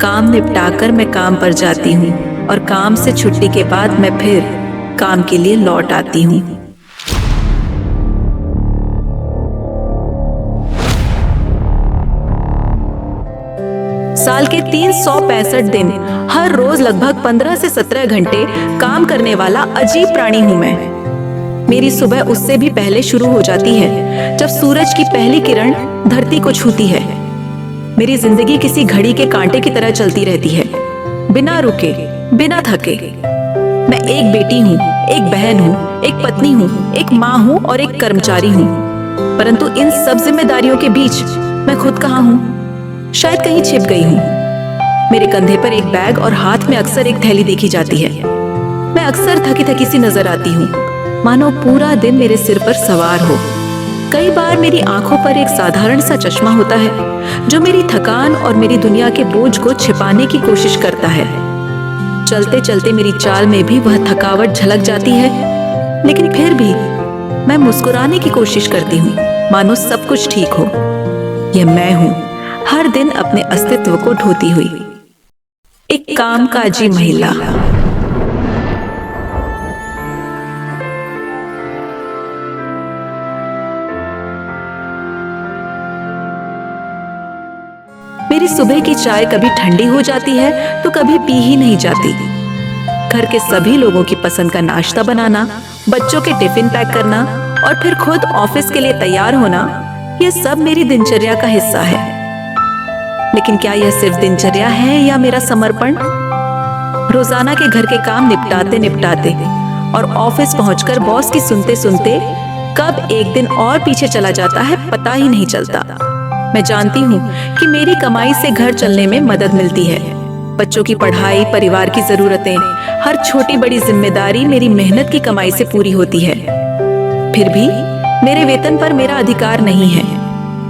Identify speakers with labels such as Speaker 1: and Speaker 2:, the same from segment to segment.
Speaker 1: काम निपटाकर मैं काम पर जाती हूँ और काम से छुट्टी के बाद मैं फिर काम के लिए लौट आती हूँ। साल के 365 दिन हर रोज लगभग 15 से 17 घंटे काम करने वाला अजीब प्राणी हूँ मैं। मेरी सुबह उससे भी पहले शुरू हो जाती है जब सूरज की पहली किरण धरती को छूती है। मेरी जिंदगी किसी घड़ी के कांटे की तरह चलती रहती है, बिना रुके, बिना थके। मैं एक बेटी हूँ, एक बहन हूँ, एक पत्नी हूँ, एक माँ हूँ और एक कर्मचारी हूँ। परंतु इन सब जिम्मेदारियों के बीच मैं खुद कहाँ हूँ? शायद कहीं छिप गई हूँ। मेरे कंधे पर एक बैग और हाथ में अक्सर एक थैली देखी जाती है। मैं अक्सर थकी थकी सी नजर आती हूँ, मानो पूरा दिन मेरे सिर पर सवार हो। कई बार मेरी आंखों पर एक साधारण सा चश्मा होता है जो मेरी थकान और मेरी दुनिया के बोझ को छिपाने की कोशिश करता है। चलते चलते मेरी चाल में भी वह थकावट झलक जाती है, लेकिन फिर भी मैं मुस्कुराने की कोशिश करती हूँ, मानो सब कुछ ठीक हो। यह मैं हूँ, हर दिन अपने अस्तित्व को ढोती हुई एक कामकाजी महिला। मेरी सुबह की चाय कभी ठंडी हो जाती है तो कभी पी ही नहीं जाती। घर के सभी लोगों की पसंद का नाश्ता बनाना, बच्चों के टिफिन पैक करना और फिर खुद ऑफिस के लिए तैयार होना, यह सब मेरी दिनचर्या का हिस्सा है। लेकिन क्या यह सिर्फ दिनचर्या है या मेरा समर्पण? रोजाना के घर के काम निपटाते निपटाते और ऑफिस पहुंचकर बॉस की सुनते सुनते कब एक दिन और पीछे चला जाता है पता ही नहीं चलता। मैं जानती हूँ कि मेरी कमाई से घर चलने में मदद मिलती है। बच्चों की पढ़ाई, परिवार की जरूरतें, हर छोटी बड़ी जिम्मेदारी मेरी मेहनत की कमाई से पूरी होती है। फिर भी मेरे वेतन पर मेरा अधिकार नहीं है।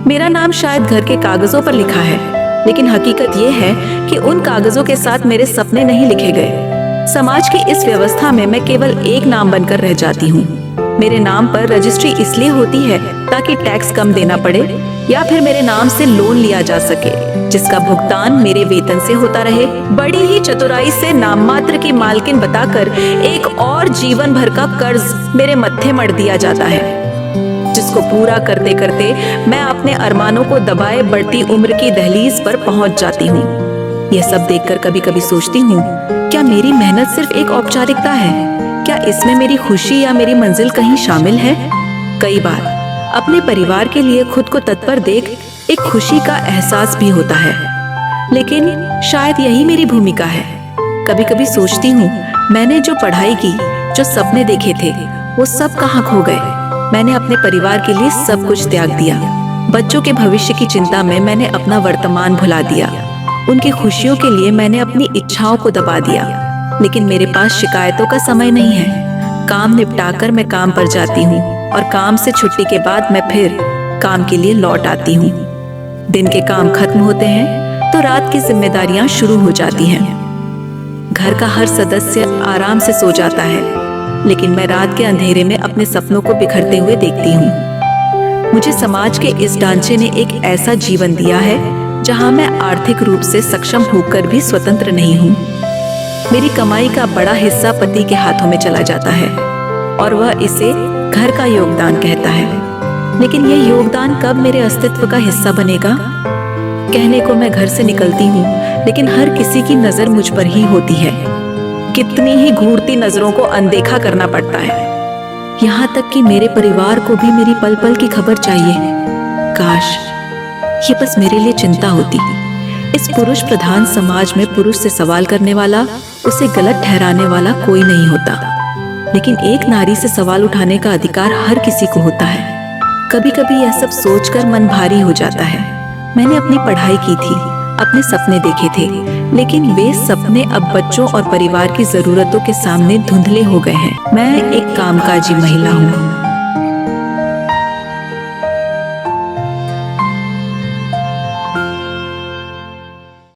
Speaker 1: मेरा नाम शायद घर के कागजों पर लिखा है, लेकिन हकीकत यह है कि उन कागजों के साथ मेरे सपने नहीं लिखे गए। समाज की इस व्यवस्था में मैं केवल एक नाम बनकर रह जाती हूँ। मेरे नाम पर रजिस्ट्री इसलिए होती है ताकि टैक्स कम देना पड़े या फिर मेरे नाम से लोन लिया जा सके जिसका भुगतान मेरे वेतन से होता रहे। बड़ी ही चतुराई से नाम मात्र की मालकिन बताकर एक और जीवन भर का कर्ज मेरे मत्थे मढ़ दिया जाता है, जिसको पूरा करते करते मैं अपने अरमानों को दबाए बढ़ती उम्र की दहलीज पर पहुंच जाती हूँ। यह सब देखकर कभी कभी सोचती हूँ, क्या मेरी मेहनत सिर्फ एक औपचारिकता है? क्या इसमें मेरी खुशी या मेरी मंजिल कहीं शामिल है? कई बार अपने परिवार के लिए खुद को तत्पर देख एक खुशी का एहसास भी होता है, लेकिन शायद यही मेरी भूमिका है। कभी कभी सोचती हूँ, मैंने जो पढ़ाई की, जो सपने देखे थे, वो सब कहाँ खो गए? मैंने अपने परिवार के लिए सब कुछ त्याग दिया। बच्चों के भविष्य की चिंता में मैंने अपना वर्तमान भुला दिया। उनकी खुशियों के लिए मैंने अपनी इच्छाओं को दबा दिया। लेकिन मेरे पास शिकायतों का समय नहीं है। काम निपटाकर मैं काम पर जाती हूँ और काम से छुट्टी के बाद मैं फिर काम के लिए लौट आती हूँ। दिन के काम खत्म होते हैं तो रात की जिम्मेदारियां शुरू हो जाती हैं। घर का हर सदस्य आराम से सो जाता है, लेकिन मैं रात के अंधेरे में अपने सपनों को बिखरते हुए देखती हूँ। मुझे समाज के इस ढांचे ने एक ऐसा जीवन दिया है जहाँ मैं आर्थिक रूप से सक्षम होकर भी स्वतंत्र नहीं हूँ। मेरी कमाई का बड़ा हिस्सा पति के हाथों में चला जाता है और वह इसे घर का योगदान कहता है। लेकिन यह योगदान कब मेरे अस्तित्व का हिस्सा बनेगा? कहने को मैं घर से निकलती हूँ, लेकिन हर किसी की नजर मुझ पर ही होती है। कितनी ही घूरती नजरों को अनदेखा करना पड़ता है। यहाँ तक कि मेरे परिवार को भी मेरी पल पल की खबर चाहिए। काश ये बस मेरे लिए चिंता होती। इस पुरुष प्रधान समाज में पुरुष से सवाल करने वाला, उसे गलत ठहराने वाला कोई नहीं होता, लेकिन एक नारी से सवाल उठाने का अधिकार हर किसी को होता है। कभी कभी यह सब सोचकर मन भारी हो जाता है। मैंने अपनी पढ़ाई की थी, अपने सपने देखे थे, लेकिन वे सपने अब बच्चों और परिवार की जरूरतों के सामने धुंधले हो गए हैं। मैं एक कामकाजी महिला हूँ,